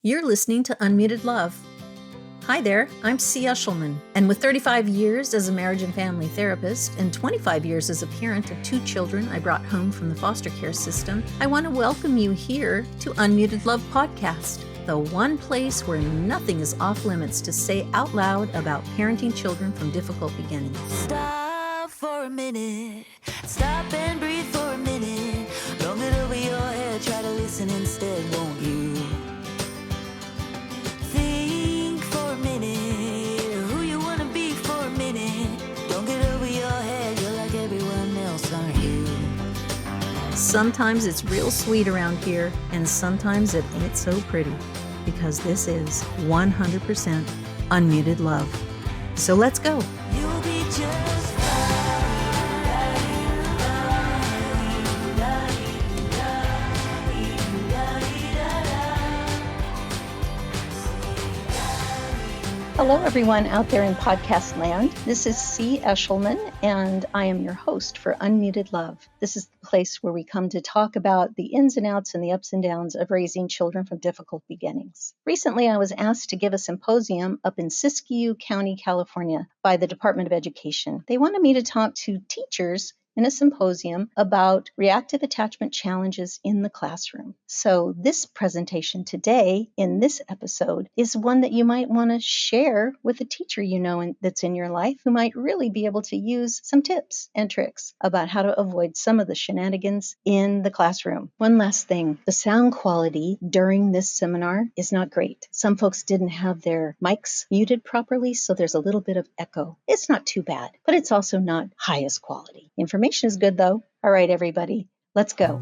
You're listening to Unmuted Love. Hi there, I'm C. Eshelman, and with 35 years as a marriage and family therapist and 25 years as a parent of 2 children I brought home from the foster care system, I want to welcome you here to Unmuted Love Podcast, the one place where nothing is off limits to say out loud about parenting children from difficult beginnings. Stop for a minute, stop and breathe for a minute, long it over your head, try to listen instead, won't you? Think for a minute, who you want to be for a minute, don't get over your head, you're like everyone else, aren't you? Sometimes it's real sweet around here, and sometimes it ain't so pretty, because this is 100% Unmuted Love. So let's go. You'll be just Hello, everyone out there in podcast land. This is C. Eshelman, and I am your host for Unmuted Love. This is the place where we come to talk about the ins and outs and the ups and downs of raising children from difficult beginnings. Recently, I was asked to give a symposium up in Siskiyou County, California, by the Department of Education. They wanted me to talk to teachers in a symposium about reactive attachment challenges in the classroom. So this presentation today in this episode is one that you might want to share with a teacher you know that's in your life who might really be able to use some tips and tricks about how to avoid some of the shenanigans in the classroom. One last thing, the sound quality during this seminar is not great. Some folks didn't have their mics muted properly, so there's a little bit of echo. It's not too bad, but it's also not highest quality. Information is good though. All right, everybody, let's go.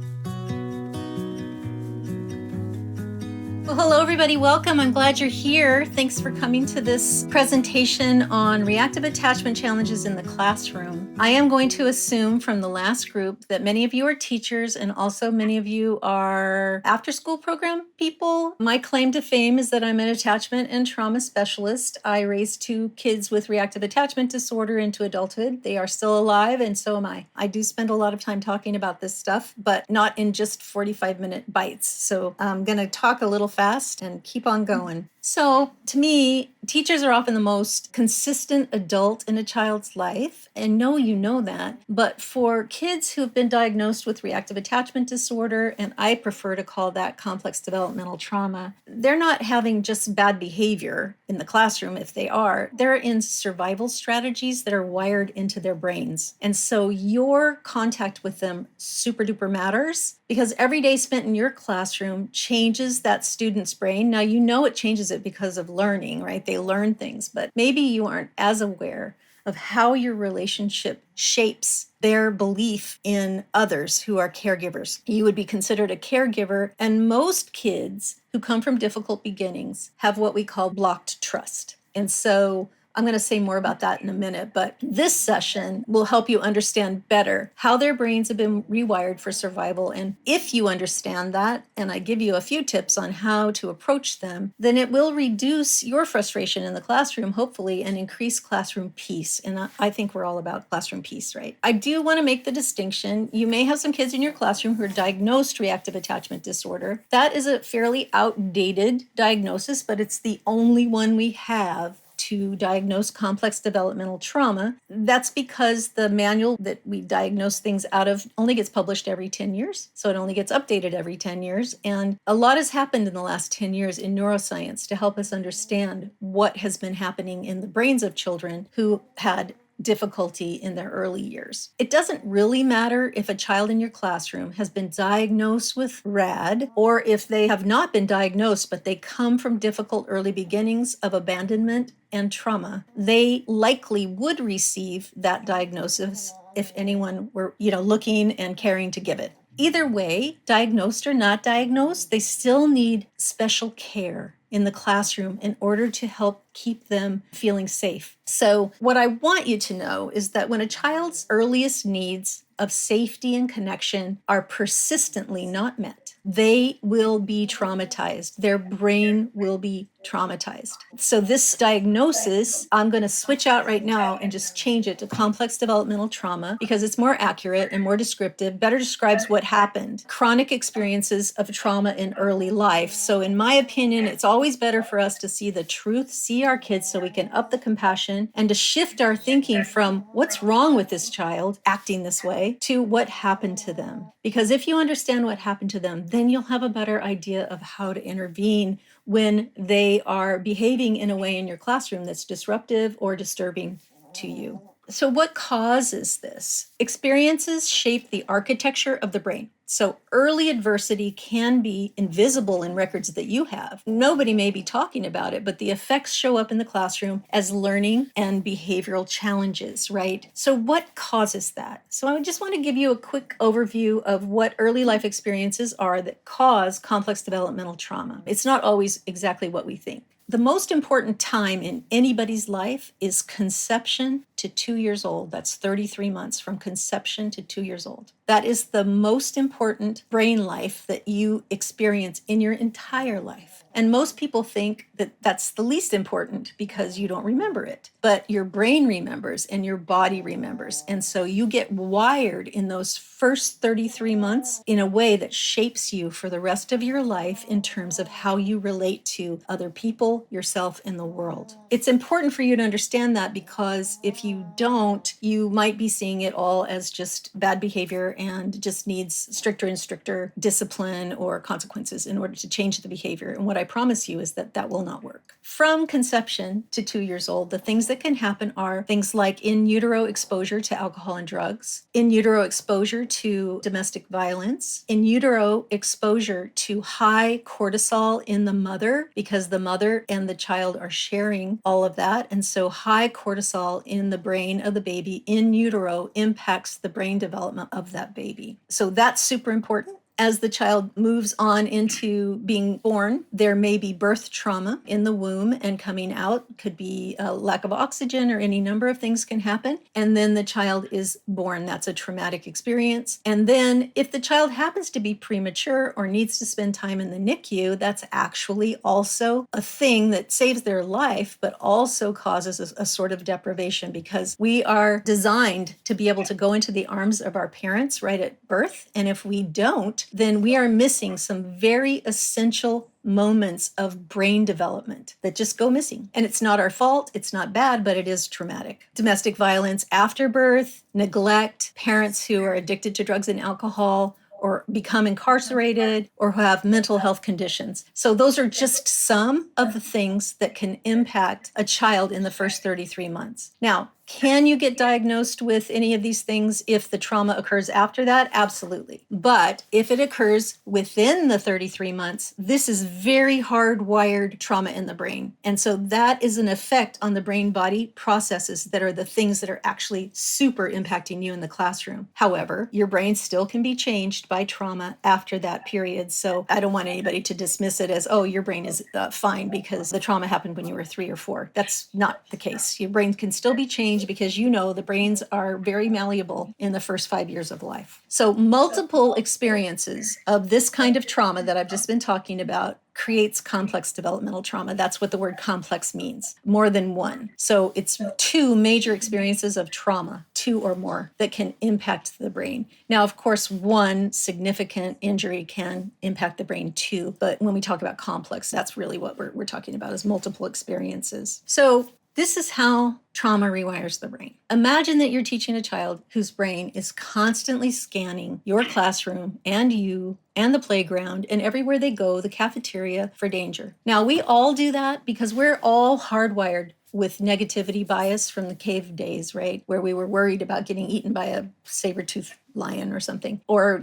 Well, hello, everybody. Welcome. I'm glad you're here. Thanks for coming to this presentation on reactive attachment challenges in the classroom. I am going to assume from the last group that many of you are teachers and also many of you are after-school program people. My claim to fame is that I'm an attachment and trauma specialist. I raised 2 kids with reactive attachment disorder into adulthood. They are still alive, and so am I. I do spend a lot of time talking about this stuff, but not in just 45-minute bites. So I'm going to talk a little fast and keep on going. So to me, teachers are often the most consistent adult in a child's life. And no, you know that. But for kids who have been diagnosed with reactive attachment disorder, and I prefer to call that complex developmental trauma, they're not having just bad behavior in the classroom. If they are, they're in survival strategies that are wired into their brains. And so your contact with them super duper matters, because every day spent in your classroom changes that student's brain. Now, you know it changes it because of learning, right? They learn things, but maybe you aren't as aware of how your relationship shapes their belief in others who are caregivers. You would be considered a caregiver, and most kids who come from difficult beginnings have what we call blocked trust. And so I'm going to say more about that in a minute, but this session will help you understand better how their brains have been rewired for survival. And if you understand that, and I give you a few tips on how to approach them, then it will reduce your frustration in the classroom, hopefully, and increase classroom peace. And I think we're all about classroom peace, right? I do want to make the distinction. You may have some kids in your classroom who are diagnosed reactive attachment disorder. That is a fairly outdated diagnosis, but it's the only one we have to diagnose complex developmental trauma. That's because the manual that we diagnose things out of only gets published every 10 years. So it only gets updated every 10 years. And a lot has happened in the last 10 years in neuroscience to help us understand what has been happening in the brains of children who had difficulty in their early years. It doesn't really matter if a child in your classroom has been diagnosed with RAD or if they have not been diagnosed, but they come from difficult early beginnings of abandonment and trauma. They likely would receive that diagnosis if anyone were, looking and caring to give it. Either way, diagnosed or not diagnosed, they still need special care in the classroom in order to help keep them feeling safe. So what I want you to know is that when a child's earliest needs of safety and connection are persistently not met, they will be traumatized. Their brain will be traumatized. So this diagnosis, I'm going to switch out right now and just change it to complex developmental trauma because it's more accurate and more descriptive, better describes what happened. Chronic experiences of trauma in early life. So in my opinion, it's always better for us to see the truth, see our kids so we can up the compassion and to shift our thinking from what's wrong with this child acting this way to what happened to them. Because if you understand what happened to them, then you'll have a better idea of how to intervene when they are behaving in a way in your classroom that's disruptive or disturbing to you. So what causes this? Experiences shape the architecture of the brain. So early adversity can be invisible in records that you have. Nobody may be talking about it, but the effects show up in the classroom as learning and behavioral challenges, right? So what causes that? So I just want to give you a quick overview of what early life experiences are that cause complex developmental trauma. It's not always exactly what we think. The most important time in anybody's life is conception to 2 years old. That's 33 months from conception to 2 years old. That is the most important brain life that you experience in your entire life. And most people think that that's the least important because you don't remember it. But your brain remembers and your body remembers. And so you get wired in those first 33 months in a way that shapes you for the rest of your life in terms of how you relate to other people, yourself, and the world. It's important for you to understand that because if you don't, you might be seeing it all as just bad behavior and just needs stricter and stricter discipline or consequences in order to change the behavior. And what I promise you is that that will not work. From conception to 2 years old, the things that can happen are things like in utero exposure to alcohol and drugs, in utero exposure to domestic violence, in utero exposure to high cortisol in the mother, because the mother and the child are sharing all of that. And so high cortisol in the brain of the baby in utero impacts the brain development of that baby. So that's super important. As the child moves on into being born, there may be birth trauma in the womb and coming out. Could be a lack of oxygen or any number of things can happen. And then the child is born. That's a traumatic experience. And then if the child happens to be premature or needs to spend time in the NICU, that's actually also a thing that saves their life, but also causes a sort of deprivation because we are designed to be able to go into the arms of our parents right at birth. And if we don't, then we are missing some very essential moments of brain development that just go missing. And it's not our fault, it's not bad, but it is traumatic. Domestic violence after birth, neglect, parents who are addicted to drugs and alcohol, or become incarcerated, or who have mental health conditions. So those are just some of the things that can impact a child in the first 33 months. Now, can you get diagnosed with any of these things if the trauma occurs after that? Absolutely. But if it occurs within the 33 months, this is very hardwired trauma in the brain. And so that is an effect on the brain-body processes that are the things that are actually super impacting you in the classroom. However, your brain still can be changed by trauma after that period. So I don't want anybody to dismiss it as, oh, your brain is fine because the trauma happened when you were 3 or 4. That's not the case. Your brain can still be changed because the brains are very malleable in the first 5 years of life. So multiple experiences of this kind of trauma that I've just been talking about creates complex developmental trauma. That's what the word complex means, more than one. So it's 2 major experiences of trauma, 2 or more, that can impact the brain. Now, of course, one significant injury can impact the brain too, but when we talk about complex, that's really what we're talking about is multiple experiences. So this is how trauma rewires the brain. Imagine that you're teaching a child whose brain is constantly scanning your classroom and you and the playground and everywhere they go, the cafeteria, for danger. Now, we all do that because we're all hardwired with negativity bias from the cave days, right? Where we were worried about getting eaten by a saber-toothed lion or something, or,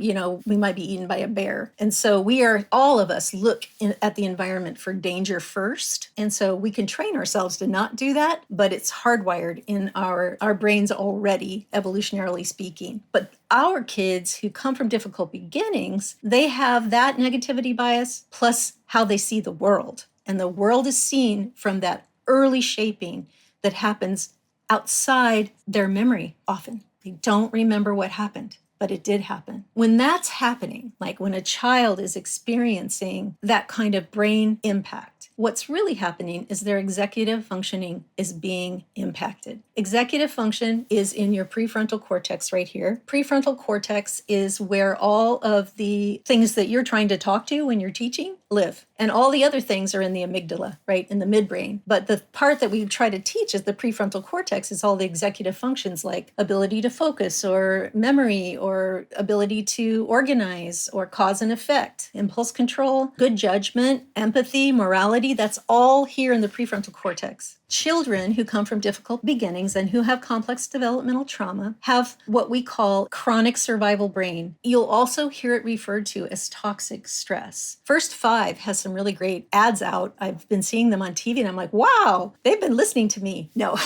we might be eaten by a bear. And so all of us look at the environment for danger first. And so we can train ourselves to not do that, but it's hardwired in our brains already, evolutionarily speaking. But our kids who come from difficult beginnings, they have that negativity bias plus how they see the world. And the world is seen from that early shaping that happens outside their memory often. They don't remember what happened, but it did happen. When that's happening, like when a child is experiencing that kind of brain impact, What's really happening is their executive functioning is being impacted. Executive function is in your prefrontal cortex right here. Prefrontal cortex is where all of the things that you're trying to talk to when you're teaching live. And all the other things are in the amygdala, right, in the midbrain. But the part that we try to teach is the prefrontal cortex is all the executive functions like ability to focus or memory or ability to organize or cause and effect, impulse control, good judgment, empathy, morality. That's all here in the prefrontal cortex. Children who come from difficult beginnings and who have complex developmental trauma have what we call chronic survival brain. You'll also hear it referred to as toxic stress. First Five has some really great ads out. I've been seeing them on TV and I'm like, wow, they've been listening to me. No,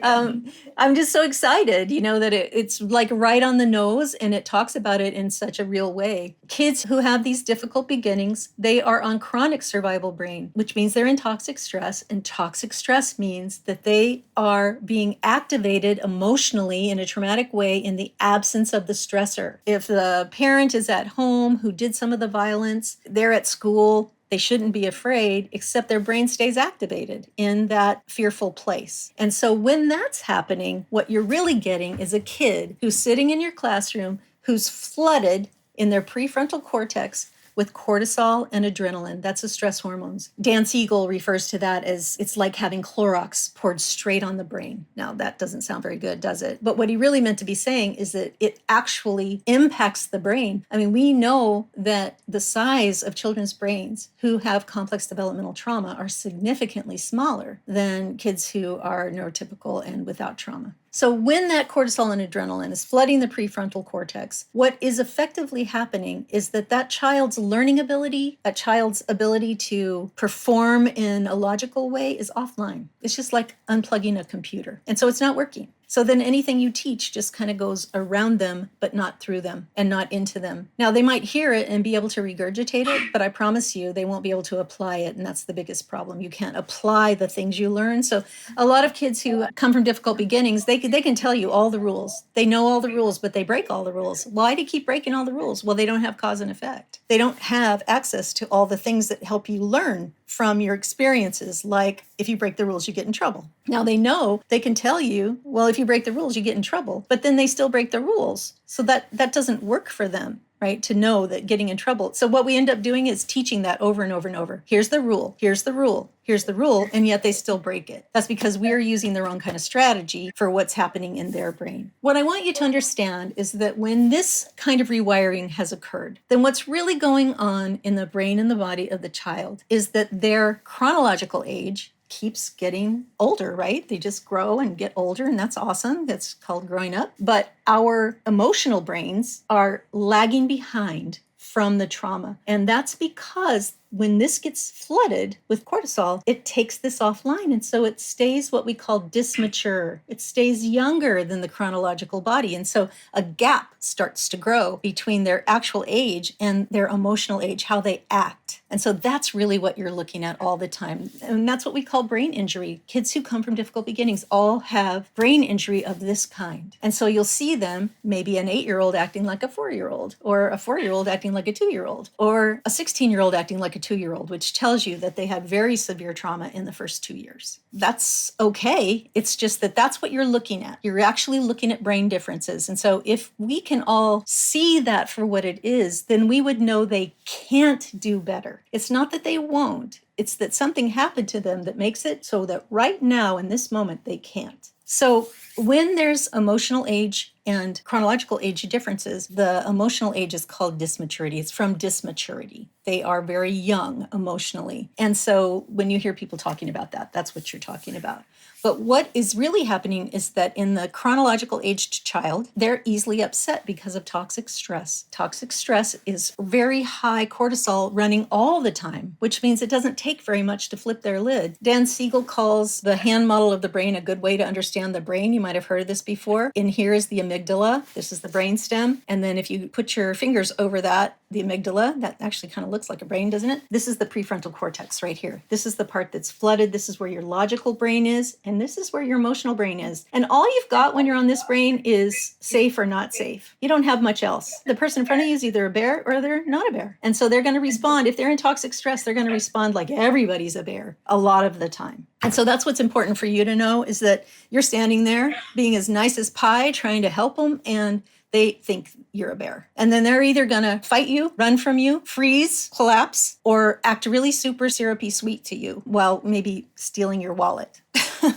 I'm just so excited, that it's like right on the nose and it talks about it in such a real way. Kids who have these difficult beginnings, they are on chronic survival brain, which means they're in toxic stress, and toxic stress means that they are being activated emotionally in a traumatic way in the absence of the stressor. If the parent is at home who did some of the violence, they're at school, they shouldn't be afraid, except their brain stays activated in that fearful place. And so when that's happening, what you're really getting is a kid who's sitting in your classroom who's flooded in their prefrontal cortex with cortisol and adrenaline. That's the stress hormones. Dan Siegel refers to that as it's like having Clorox poured straight on the brain. Now, that doesn't sound very good, does it? But what he really meant to be saying is that it actually impacts the brain. I mean, we know that the size of children's brains who have complex developmental trauma are significantly smaller than kids who are neurotypical and without trauma. So when that cortisol and adrenaline is flooding the prefrontal cortex, what is effectively happening is that child's learning ability, a child's ability to perform in a logical way is offline. It's just like unplugging a computer. And so it's not working. So then anything you teach just kind of goes around them, but not through them and not into them. Now, they might hear it and be able to regurgitate it, but I promise you they won't be able to apply it. And that's the biggest problem. You can't apply the things you learn. So a lot of kids who come from difficult beginnings, they can tell you all the rules. They know all the rules, but they break all the rules. Why do you keep breaking all the rules? Well, they don't have cause and effect. They don't have access to all the things that help you learn from your experiences, like if you break the rules, you get in trouble. Now they know they can tell you, well, if you break the rules, you get in trouble, but then they still break the rules. So that doesn't work for them, right? To know that getting in trouble. So what we end up doing is teaching that over and over and over. Here's the rule, here's the rule, here's the rule, and yet they still break it. That's because we're using the wrong kind of strategy for what's happening in their brain. What I want you to understand is that when this kind of rewiring has occurred, then what's really going on in the brain and the body of the child is that their chronological age keeps getting older, right? They just grow and get older, and that's awesome. That's called growing up. But our emotional brains are lagging behind from the trauma. And that's because when this gets flooded with cortisol, it takes this offline. And so it stays what we call dysmature. It stays younger than the chronological body. And so a gap starts to grow between their actual age and their emotional age, how they act. And so that's really what you're looking at all the time. And that's what we call brain injury. Kids who come from difficult beginnings all have brain injury of this kind. And so you'll see them, maybe an 8-year-old acting like a 4-year-old, or a 4-year-old acting like a 2-year-old, or a 16-year-old acting like a 2-year-old, which tells you that they had very severe trauma in the first 2 years. That's okay. It's just that that's what you're looking at. You're actually looking at brain differences. And so if we can all see that for what it is, then we would know they can't do better. It's not that they won't. It's that something happened to them that makes it so that right now in this moment, they can't. So when there's emotional age and chronological age differences, the emotional age is called dysmaturity. It's from dysmaturity. They are very young emotionally. And so when you hear people talking about that, that's what you're talking about. But what is really happening is that in the chronological aged child, they're easily upset because of toxic stress. Toxic stress is very high cortisol running all the time, which means it doesn't take very much to flip their lid. Dan Siegel calls the hand model of the brain a good way to understand the brain. You might have heard of this before. In here is the amygdala. This is the brainstem. And then if you put your fingers over that, the amygdala. That actually kind of looks like a brain, doesn't it? This is the prefrontal cortex right here. This is the part that's flooded. This is where your logical brain is, and this is where your emotional brain is. And all you've got when you're on this brain is safe or not safe. You don't have much else. The person in front of you is either a bear or they're not a bear. And so they're going to respond. If they're in toxic stress, they're going to respond like everybody's a bear a lot of the time. And so that's what's important for you to know, is that you're standing there being as nice as pie, trying to help them, and they think you're a bear. And then they're either going to fight you, run from you, freeze, collapse, or act really super syrupy sweet to you while maybe stealing your wallet.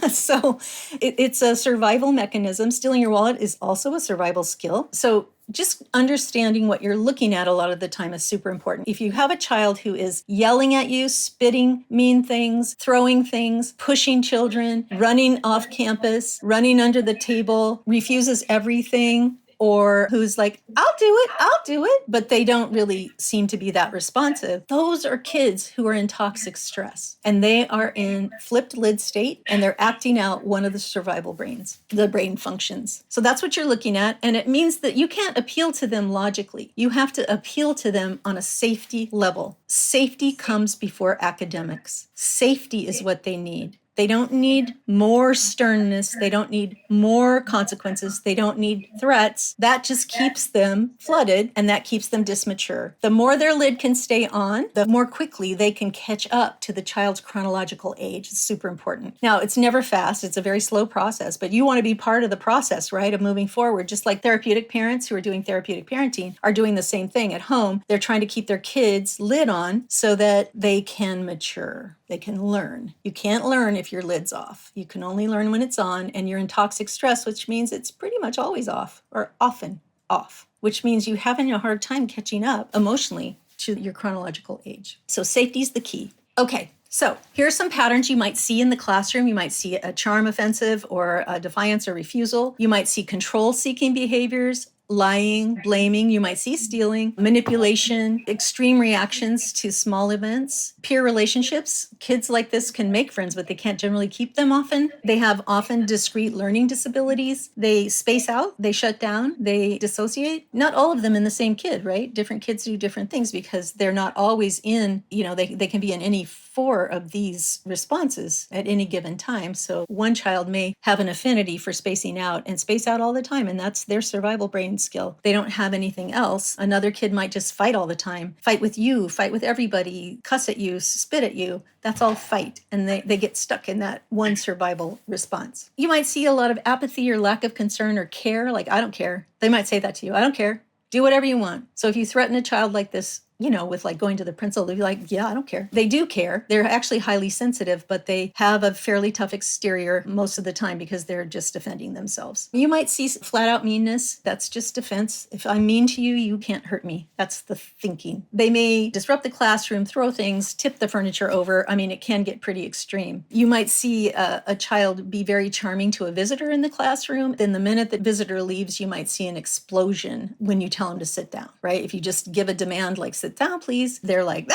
So it's a survival mechanism. Stealing your wallet is also a survival skill. So just understanding what you're looking at a lot of the time is super important. If you have a child who is yelling at you, spitting mean things, throwing things, pushing children, running off campus, running under the table, refuses everything, or who's like, I'll do it, but they don't really seem to be that responsive. Those are kids who are in toxic stress, and they are in flipped lid state, and they're acting out one of the survival brains, the brain functions. So that's what you're looking at, and it means that you can't appeal to them logically. You have to appeal to them on a safety level. Safety comes before academics. Safety is what they need. They don't need more sternness. They don't need more consequences. They don't need threats. That just keeps them flooded, and that keeps them dismature. The more their lid can stay on, the more quickly they can catch up to the child's chronological age. It's super important. Now, it's never fast. It's a very slow process, but you want to be part of the process, right, of moving forward. Just like therapeutic parents who are doing therapeutic parenting are doing the same thing at home. They're trying to keep their kids' lid on so that they can mature. They can learn. You can't learn if your lid's off. You can only learn when it's on, and you're in toxic stress, which means it's pretty much always off, or often off, which means you're having a hard time catching up emotionally to your chronological age. So safety is the key. Okay, so here are some patterns you might see in the classroom. You might see a charm offensive or a defiance or refusal. You might see control-seeking behaviors, lying, blaming. You might see stealing, manipulation, extreme reactions to small events, peer relationships. Kids like this can make friends, but they can't generally keep them often. They have often discrete learning disabilities. They space out, they shut down, they dissociate. Not all of them in the same kid, right? Different kids do different things because they're not always in, they can be in any 4 of these responses at any given time. So one child may have an affinity for spacing out and space out all the time, and that's their survival brain skill. They don't have anything else. Another kid might just fight all the time, fight with you, fight with everybody, cuss at you, spit at you. That's all fight, and they get stuck in that one survival response. You might see a lot of apathy or lack of concern or care, like, I don't care. They might say that to you. I don't care. Do whatever you want. So if you threaten a child like this, with like going to the principal, they'll be like, yeah, I don't care. They do care. They're actually highly sensitive, but they have a fairly tough exterior most of the time because they're just defending themselves. You might see flat out meanness. That's just defense. If I'm mean to you, you can't hurt me. That's the thinking. They may disrupt the classroom, throw things, tip the furniture over. I mean, it can get pretty extreme. You might see a child be very charming to a visitor in the classroom. Then the minute the visitor leaves, you might see an explosion when you tell them to sit down, right? If you just give a demand like, sit down, please. They're like,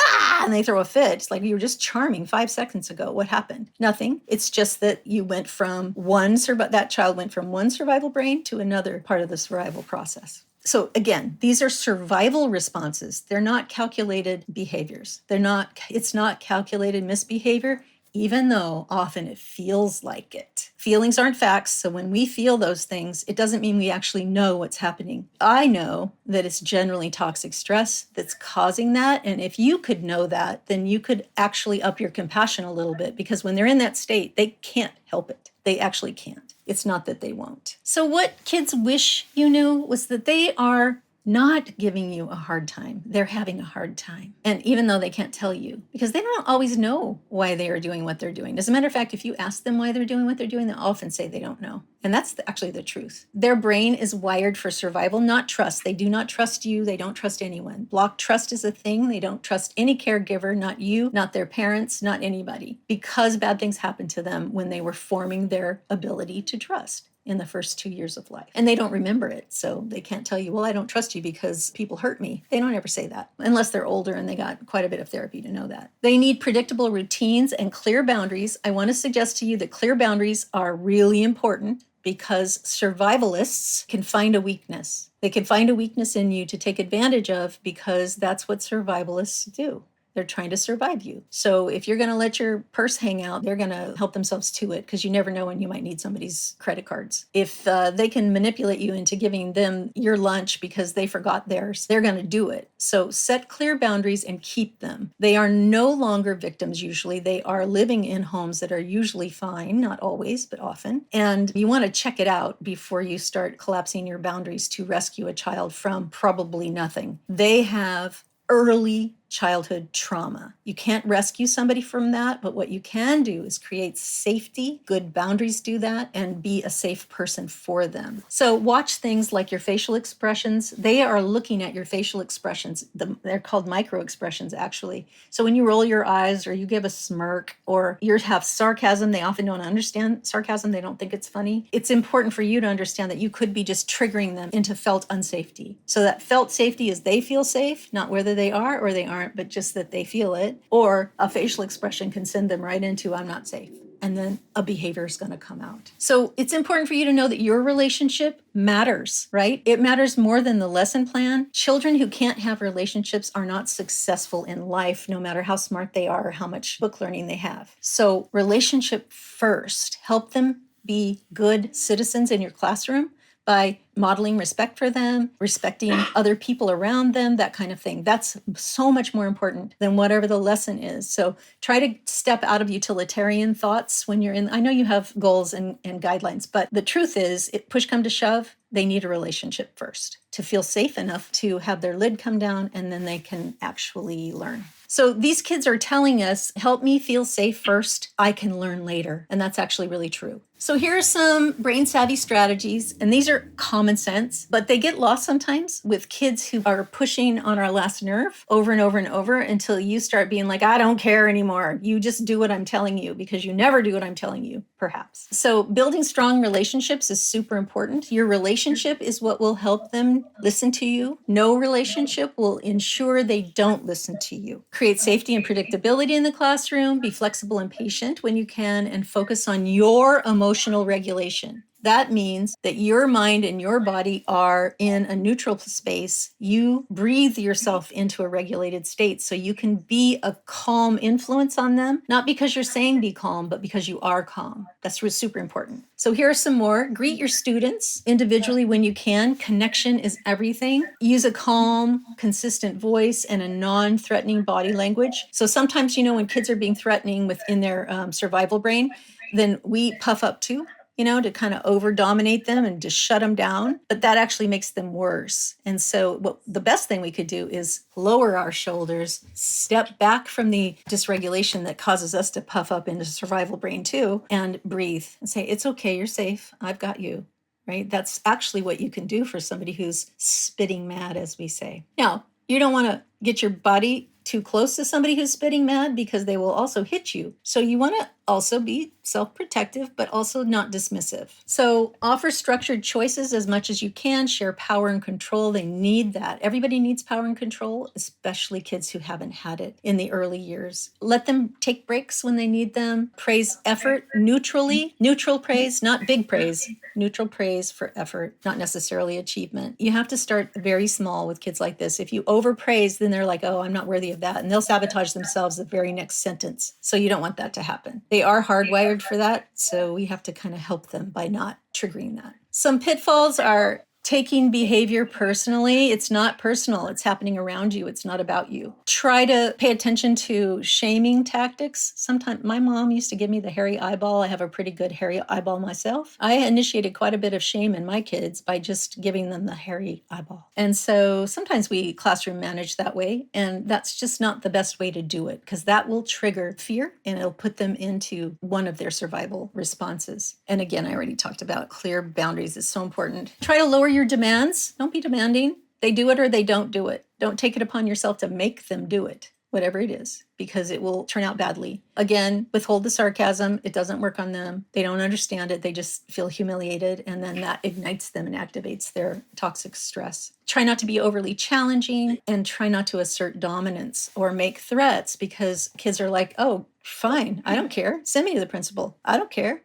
and they throw a fit. It's like, you were just charming 5 seconds ago. What happened? Nothing. It's just that you went from that child went from one survival brain to another part of the survival process. So again, these are survival responses. They're not calculated behaviors. It's not calculated misbehavior, even though often it feels like it. Feelings aren't facts, so when we feel those things, it doesn't mean we actually know what's happening. I know that it's generally toxic stress that's causing that, and if you could know that, then you could actually up your compassion a little bit, because when they're in that state, they can't help it. They actually can't. It's not that they won't. So what kids wish you knew was that they are not giving you a hard time. They're having a hard time. And even though they can't tell you, because they don't always know why they are doing what they're doing. As a matter of fact, if you ask them why they're doing what they're doing, they'll often say they don't know. And that's actually the truth. Their brain is wired for survival, not trust. They do not trust you. They don't trust anyone. Blocked trust is a thing. They don't trust any caregiver, not you, not their parents, not anybody, because bad things happened to them when they were forming their ability to trust in the first 2 years of life. And they don't remember it. So they can't tell you, well, I don't trust you because people hurt me. They don't ever say that unless they're older and they got quite a bit of therapy to know that. They need predictable routines and clear boundaries. I want to suggest to you that clear boundaries are really important. because survivalists can find a weakness. They can find a weakness in you to take advantage of because that's what survivalists do. They're trying to survive you. So if you're going to let your purse hang out, they're going to help themselves to it because you never know when you might need somebody's credit cards. If they can manipulate you into giving them your lunch because they forgot theirs, they're going to do it. So set clear boundaries and keep them. They are no longer victims usually. They are living in homes that are usually fine, not always, but often. And you want to check it out before you start collapsing your boundaries to rescue a child from probably nothing. They have early childhood trauma. You can't rescue somebody from that, but what you can do is create safety. Good boundaries do that, and be a safe person for them. So watch things like your facial expressions. They are looking at your facial expressions. They're called micro expressions, actually. So when you roll your eyes or you give a smirk or you have sarcasm, they often don't understand sarcasm. They don't think it's funny. It's important for you to understand that you could be just triggering them into felt unsafety. So that felt safety is they feel safe, not whether they are or they aren't, but just that they feel it. Or a facial expression can send them right into I'm not safe. And then a behavior is going to come out. So it's important for you to know that your relationship matters, right? It matters more than the lesson plan. Children who can't have relationships are not successful in life, no matter how smart they are or how much book learning they have. So relationship first. Help them be good citizens in your classroom by modeling respect for them, respecting other people around them, that kind of thing. That's so much more important than whatever the lesson is. So try to step out of utilitarian thoughts when you're in. I know you have goals and guidelines, but the truth is, push come to shove, they need a relationship first to feel safe enough to have their lid come down, and then they can actually learn. So these kids are telling us, help me feel safe first, I can learn later. And that's actually really true. So here are some brain savvy strategies, and these are common sense, but they get lost sometimes with kids who are pushing on our last nerve over and over and over until you start being like, I don't care anymore. You just do what I'm telling you because you never do what I'm telling you, perhaps. So building strong relationships is super important. Your relationship is what will help them listen to you. No relationship will ensure they don't listen to you. Create safety and predictability in the classroom. Be flexible and patient when you can, and focus on your emotional regulation. That means that your mind and your body are in a neutral space. You breathe yourself into a regulated state so you can be a calm influence on them, not because you're saying be calm, but because you are calm. That's super important. So here are some more. Greet your students individually when you can. Connection is everything. Use a calm, consistent voice and a non-threatening body language. So sometimes, when kids are being threatening within their survival brain, then we puff up too, to kind of over dominate them and just shut them down. But that actually makes them worse. And so the best thing we could do is lower our shoulders, step back from the dysregulation that causes us to puff up into survival brain too, and breathe and say, it's okay, you're safe, I've got you. Right? That's actually what you can do for somebody who's spitting mad, as we say. Now, you don't want to get your body too close to somebody who's spitting mad because they will also hit you. So you want to also be self-protective, but also not dismissive. So offer structured choices as much as you can. Share power and control. They need that. Everybody needs power and control, especially kids who haven't had it in the early years. Let them take breaks when they need them. Praise effort neutrally. Neutral praise, not big praise. Neutral praise for effort, not necessarily achievement. You have to start very small with kids like this. If you overpraise, then they're like, oh, I'm not worthy of that. And they'll sabotage themselves the very next sentence. So you don't want that to happen. They are hardwired for that. So we have to kind of help them by not triggering that. Some pitfalls are taking behavior personally. It's not personal. It's happening around you. It's not about you. Try to pay attention to shaming tactics. Sometimes my mom used to give me the hairy eyeball. I have a pretty good hairy eyeball myself. I initiated quite a bit of shame in my kids by just giving them the hairy eyeball. And so sometimes we classroom manage that way, and that's just not the best way to do it because that will trigger fear and it'll put them into one of their survival responses. And again, I already talked about clear boundaries is so important. Try to lower your demands. Don't be demanding. They do it or they don't do it. Don't take it upon yourself to make them do it, whatever it is, because it will turn out badly. Again, withhold the sarcasm. It doesn't work on them. They don't understand it. They just feel humiliated, and then that ignites them and activates their toxic stress. Try not to be overly challenging, and try not to assert dominance or make threats, because kids are like, oh, fine, I don't care. Send me to the principal. I don't care.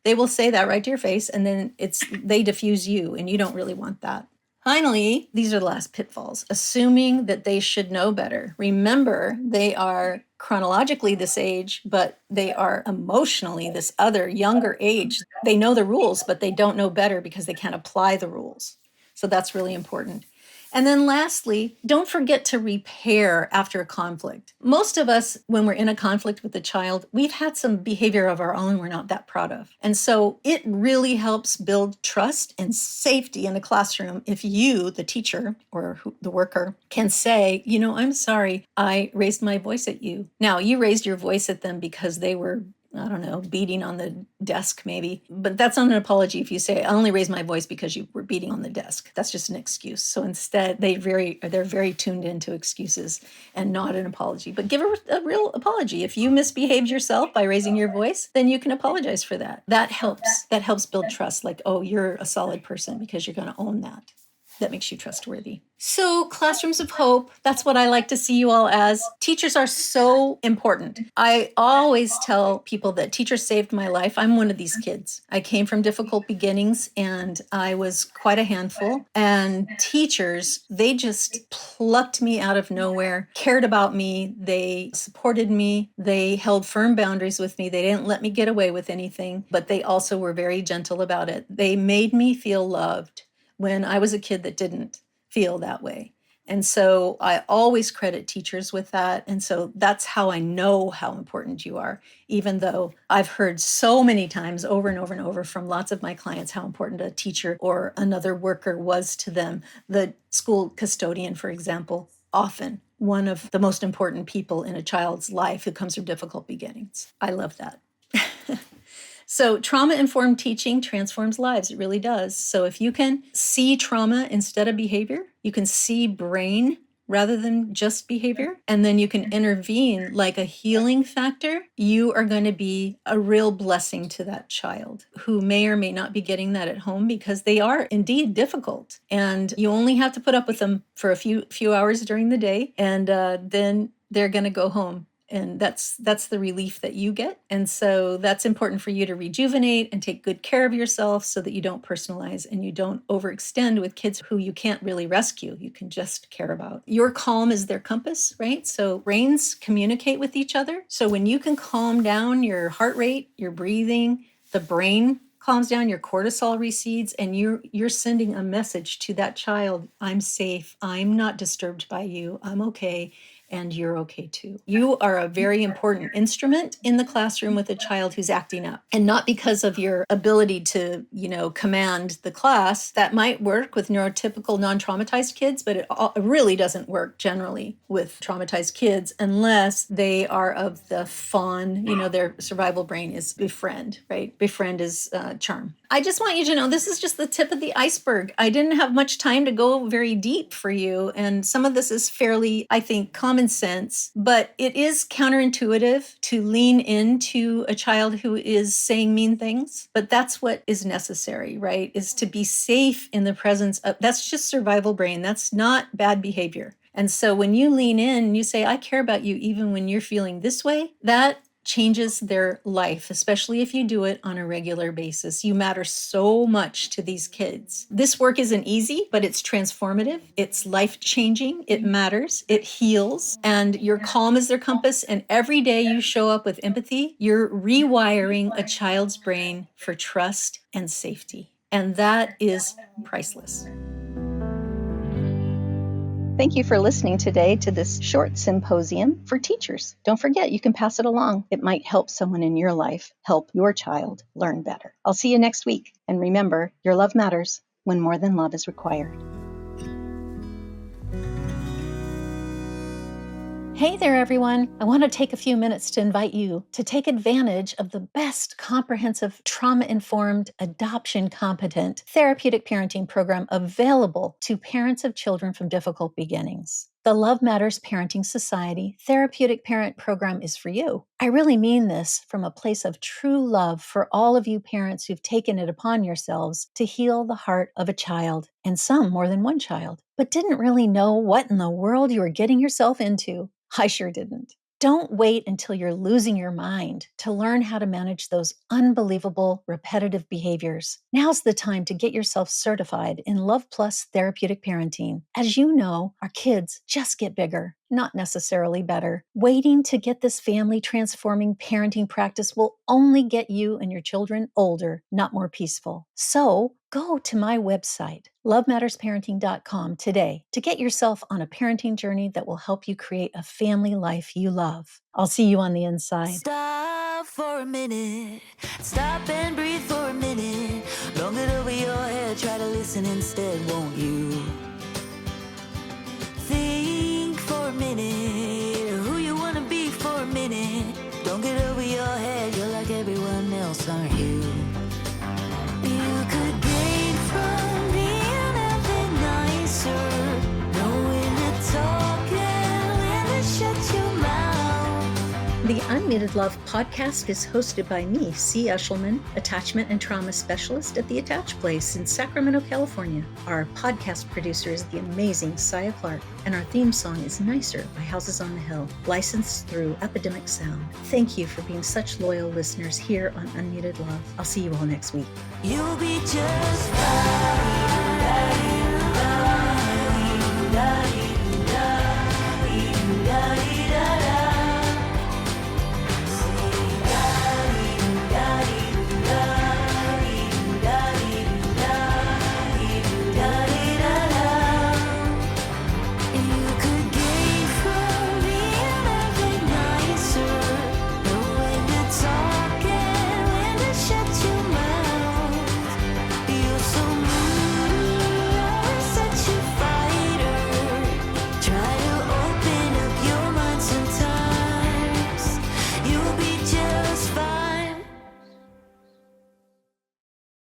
They will say that right to your face, and then they diffuse you, and you don't really want that. Finally, these are the last pitfalls. Assuming that they should know better. Remember, they are chronologically this age, but they are emotionally this other younger age. They know the rules, but they don't know better because they can't apply the rules. So that's really important. And then lastly, don't forget to repair after a conflict. Most of us, when we're in a conflict with a child, we've had some behavior of our own we're not that proud of. And so it really helps build trust and safety in the classroom if you, the teacher or the worker, can say, I'm sorry, I raised my voice at you. Now, you raised your voice at them because they were beating on the desk maybe. But that's not an apology if you say, I only raised my voice because you were beating on the desk. That's just an excuse. So instead, they're very tuned into excuses and not an apology. But give a real apology. If you misbehaved yourself by raising your voice, then you can apologize for that. That helps. That helps build trust. Like, oh, you're a solid person because you're going to own that. That makes you trustworthy. So classrooms of hope, that's what I like to see you all as. Teachers are so important. I always tell people that teachers saved my life. I'm one of these kids. I came from difficult beginnings and I was quite a handful. And teachers, they just plucked me out of nowhere, cared about me. They supported me. They held firm boundaries with me. They didn't let me get away with anything, but they also were very gentle about it. They made me feel loved when I was a kid that didn't feel that way. And so I always credit teachers with that. And so that's how I know how important you are, even though I've heard so many times over and over and over from lots of my clients how important a teacher or another worker was to them. The school custodian, for example, often one of the most important people in a child's life who comes from difficult beginnings. I love that. So trauma-informed teaching transforms lives. It really does. So if you can see trauma instead of behavior, you can see brain rather than just behavior, and then you can intervene like a healing factor, you are going to be a real blessing to that child who may or may not be getting that at home because they are indeed difficult. And you only have to put up with them for a few hours during the day, and then they're going to go home. And that's the relief that you get. And so that's important for you to rejuvenate and take good care of yourself so that you don't personalize and you don't overextend with kids who you can't really rescue. You can just care about. Your calm is their compass, right? So brains communicate with each other. So when you can calm down your heart rate, your breathing, the brain calms down, your cortisol recedes, and you're sending a message to that child, I'm safe, I'm not disturbed by you, I'm okay. And you're okay too. You are a very important instrument in the classroom with a child who's acting up. And not because of your ability to, command the class. That might work with neurotypical non-traumatized kids, but it really doesn't work generally with traumatized kids unless they are of the fawn, their survival brain is befriend, right? Befriend is charm. I just want you to know this is just the tip of the iceberg. I didn't have much time to go very deep for you. And some of this is fairly, I think, common sense, but it is counterintuitive to lean into a child who is saying mean things. But that's what is necessary, right? Is to be safe in the presence of, that's just survival brain. That's not bad behavior. And so when you lean in and you say, I care about you even when you're feeling this way, that changes their life, especially if you do it on a regular basis. You matter so much to these kids. This work isn't easy, but it's transformative. It's life-changing. It matters. It heals. And your calm is their compass. And every day you show up with empathy, you're rewiring a child's brain for trust and safety. And that is priceless. Thank you for listening today to this short symposium for teachers. Don't forget, you can pass it along. It might help someone in your life, help your child learn better. I'll see you next week. And remember, your love matters when more than love is required. Hey there, everyone. I want to take a few minutes to invite you to take advantage of the best comprehensive trauma-informed, adoption-competent therapeutic parenting program available to parents of children from difficult beginnings. The Love Matters Parenting Society Therapeutic Parent Program is for you. I really mean this from a place of true love for all of you parents who've taken it upon yourselves to heal the heart of a child, and some more than one child, but didn't really know what in the world you were getting yourself into. I sure didn't. Don't wait until you're losing your mind to learn how to manage those unbelievable repetitive behaviors. Now's the time to get yourself certified in Love Plus Therapeutic Parenting. As you know, our kids just get bigger, not necessarily better. Waiting to get this family transforming parenting practice will only get you and your children older, not more peaceful. So go to my website, lovemattersparenting.com today to get yourself on a parenting journey that will help you create a family life you love. I'll see you on the inside. Stop for a minute. Stop and breathe for a minute. Don't get over your head. Try to listen instead, won't you? Think for a minute. Who you want to be for a minute. Don't get over your head. You're like everyone else, aren't you? You could gain from being a bit nicer. Know when to talk and when to shut your mouth. The Unmuted Love podcast is hosted by me, C. Eshelman, attachment and trauma specialist at the Attach Place in Sacramento, California. Our podcast producer is the amazing Saya Clark, and our theme song is Nicer by Houses on the Hill, licensed through Epidemic Sound. Thank you for being such loyal listeners here on Unmuted Love. I'll see you all next week. You'll be just fine.